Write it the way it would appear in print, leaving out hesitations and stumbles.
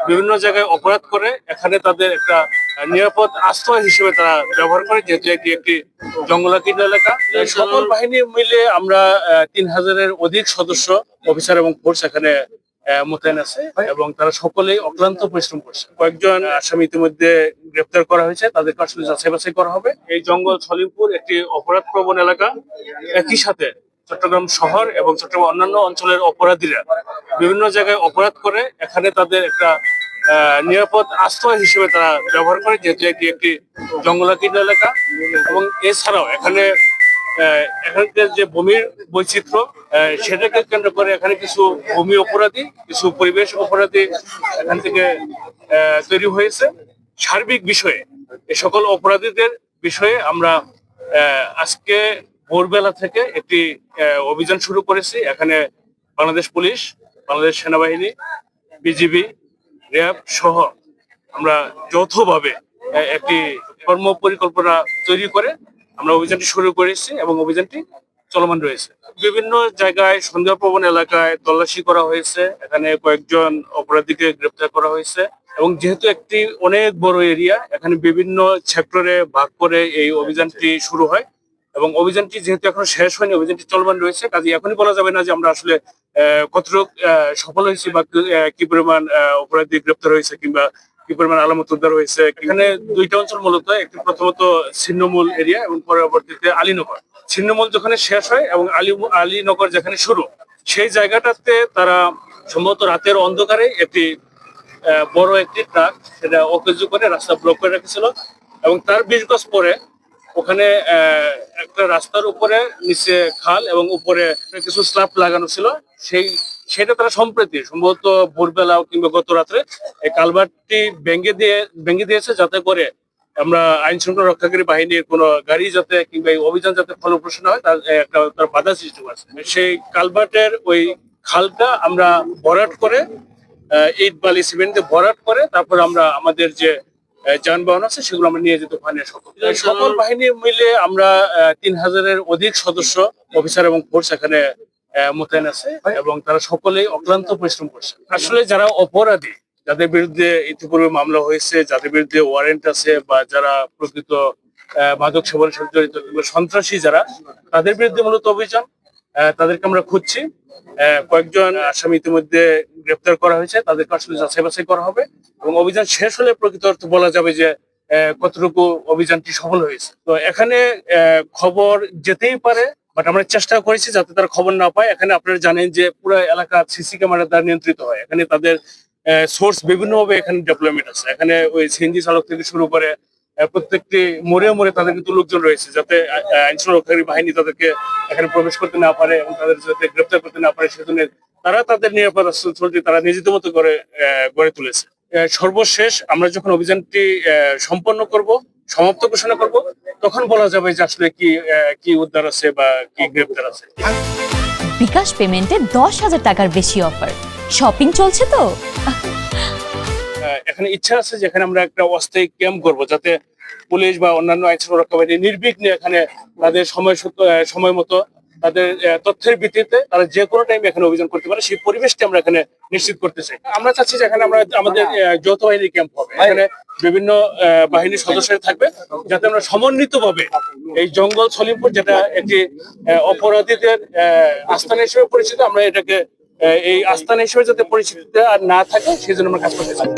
বিভিন্ন জায়গায় অপরাধ করে এখানে তাদের একটা নিরাপদ আশ্রয় হিসেবে তারা ব্যবহার করে, যেহেতু এটি একটি জঙ্গলাকীর্ণ এলাকা। সকল বাহিনী মিলে আমরা 3000-এর অধিক সদস্য, অফিসার এবং ফোর্স এখানে মোতায়েন আছে এবং তারা সকলেই অক্লান্ত পরিশ্রম করছে। কয়েকজন আসামি ইতিমধ্যে গ্রেপ্তার করা হয়েছে, তাদেরকে আসলে যাচাই বাছাই করা হবে। এই জঙ্গল সলিমপুর একটি অপরাধ প্রবণ এলাকা। একই সাথে চট্টগ্রাম শহর এবং চট্টগ্রাম অন্যান্য অঞ্চলের অপরাধীরা বিভিন্ন জায়গায় অপরাধ করে এখানে তাদের একটা নিরাপদ আশ্রয় হিসেবে তারা ব্যবহার করে, যেহেতু এটি একটি জঙ্গলাকীর্ণ এলাকা। এবং এছাড়াও এখানকার যে ভূমির বৈচিত্র্য, সেটাকে কেন্দ্র করে এখানে কিছু ভূমি অপরাধী, কিছু পরিবেশ অপরাধী এখান থেকে তৈরি হয়েছে। সার্বিক বিষয়ে এই সকল অপরাধীদের বিষয়ে আমরা আজকে ভোরবেলা থেকে একটি অভিযান শুরু করেছি। এখানে বাংলাদেশ পুলিশ, বাংলাদেশ সেনাবাহিনী, বিজিবি, র্যাব সহ আমরা যৌথভাবে একটি কর্ম পরিকল্পনা তৈরি করে আমরা অভিযানটি শুরু করেছি এবং অভিযানটি চলমান রয়েছে। বিভিন্ন জায়গায় সন্দেহপ্রবণ এলাকায় তল্লাশি করা হয়েছে, এখানে কয়েকজন অপরাধীকে গ্রেপ্তার করা হয়েছে এবং যেহেতু একটি অনেক বড় এরিয়া, এখানে বিভিন্ন সেক্টরে ভাগ করে এই অভিযানটি শুরু হয় এবং অভিযানটি যেহেতু এখনো শেষ হয়নি, অভিযানটি চলমান রয়েছে, কাজে এখনই বলা যাবে না যে আমরা আসলে কতটুকু সফল হয়েছি বা কি পরিমাণ অপরাধী গ্রেপ্তার হয়েছে কিংবা কি পরিমাণ আলামত উদ্ধার হয়েছে। এখানে দুইটা অঞ্চল মূলত, একটি প্রথমত ছিন্নমূল এরিয়া এবং পরবর্তীতে আলীনগর। ছিন্নমূল যেখানে শেষ হয় এবং আলীনগর যেখানে শুরু, সেই জায়গাটাতে তারা সম্ভবত রাতের অন্ধকারে একটি বড় একটি ট্রাক সেটা অকেজু করে রাস্তা ব্লক করে রেখেছিল এবং তার 20 গজ পরে ওখানে একটা রাস্তার উপরে নিচে খাল এবং উপরে কিছু স্ল্যাব লাগানো ছিল। সেটা তারা সম্প্রতি সম্ভবত ভোরবেলা কিংবা গত রাত্রে এই কালভার্টটি ভেঙে দিয়েছে, যাতে করে আমরা আইন শৃঙ্খলা রক্ষাকারী বাহিনীর কোনো গাড়ি যাতে কিংবা এই অভিযান যাতে ফলপ্রসূ হয় তার বাধা সৃষ্টি করছে। সেই কালভার্টের ওই খালটা আমরা ভরাট করে ইট বালি সিমেন্ট দিয়ে ভরাট করে তারপর আমরা আমাদের যে যানবাহন আছে সেগুলো আমরা নিয়ে যেতে ওখানে সকল বাহিনী মিলে আমরা 3000-এর অধিক সদস্য, অফিসার এবং ফোর্স এখানে মোতায়েন আছে এবং তারা সকলেই অক্লান্ত পরিশ্রম করছে। আসলে যারা অপরাধী, যাদের বিরুদ্ধে ইতিপূর্বে মামলা হয়েছে, যাদের বিরুদ্ধে ওয়ারেন্ট আছে বা যারা প্রকৃত মাদক সেবনের সাথে জড়িত কিংবা সন্ত্রাসী যারা, তাদের বিরুদ্ধে মূলত অভিযান, তাদেরকে আমরা খুঁজছি। কয়েকজন আসামি ইতিমধ্যে গ্রেপ্তার করা হয়েছে, তাদেরকে আসলে যাচাই বাছাই করা হবে এবং অভিযান শেষ হলে প্রকৃত অর্থে বলা যাবে যে কতটুকু অভিযানটি সফল হয়েছে। তো এখানে খবর যেতেই পারে, বাট আমরা চেষ্টা করেছি যাতে তারা খবর না পায়। এখানে আপনারা জানেন যে পুরো এলাকা সিসি ক্যামেরা দ্বারা নিয়ন্ত্রিত হয়। এখানে তাদের সোর্স বিভিন্নভাবে এখানে ডেভেলপমেন্ট আছে। এখানে ওই সিএনজি চালক থেকে শুরু করে প্রত্যেকটি মোড়ে মোড়ে তাদের কিন্তু লোকজন রয়েছে, যাতে আইন রক্ষাকারী বাহিনী তাদেরকে এখানে প্রবেশ করতে না পারে এবং তাদের যাতে গ্রেপ্তার করতে না পারে, সেজন্য তারা তাদের নিরাপদ অঞ্চলটি তারা নিজেদের মতো করে গড়ে তুলেছে। সর্বশেষ আমরা যখন অভিযানটি সম্পন্ন করব, সমাপ্ত ঘোষণা করব, তখন বলা যাবে যে আসলে কি উদ্ধার আছে বা কি গ্রেপ্তার আছে। বিকাশ পেমেন্টে 10,000 টাকার বেশি অফার, শপিং চলছে তো। এখানে ইচ্ছা আছে যে এখানে আমরা একটা অস্থায়ী ক্যাম্প করব, যাতে পুলিশ বা অন্যান্য আইন রক্ষা বাহিনী নির্বিঘ্নে এখানে তাদের সময় মতো তাদের তথ্যের ভিত্তিতে তারা যে কোনো টাইমে এখানে অভিযান করতে পারে, সেই পরিবেশটি আমরা এখানে নিশ্চিত করতে চাই। আমরা চাচ্ছি যে এখানে আমাদের যৌথ বাহিনীর ক্যাম্প হবে, এখানে বিভিন্ন বাহিনীর সদস্যরা থাকবে, যাতে আমরা সমন্বিতভাবে এই জঙ্গল সলিমপুর, যেটা একটি অপরাধীদের আস্তানা হিসেবে পরিচিত, আমরা এটাকে এই আস্তানা হিসেবে যাতে পরিচিত আর না থাকে সেই জন্য আমরা কাজ করতে চাই।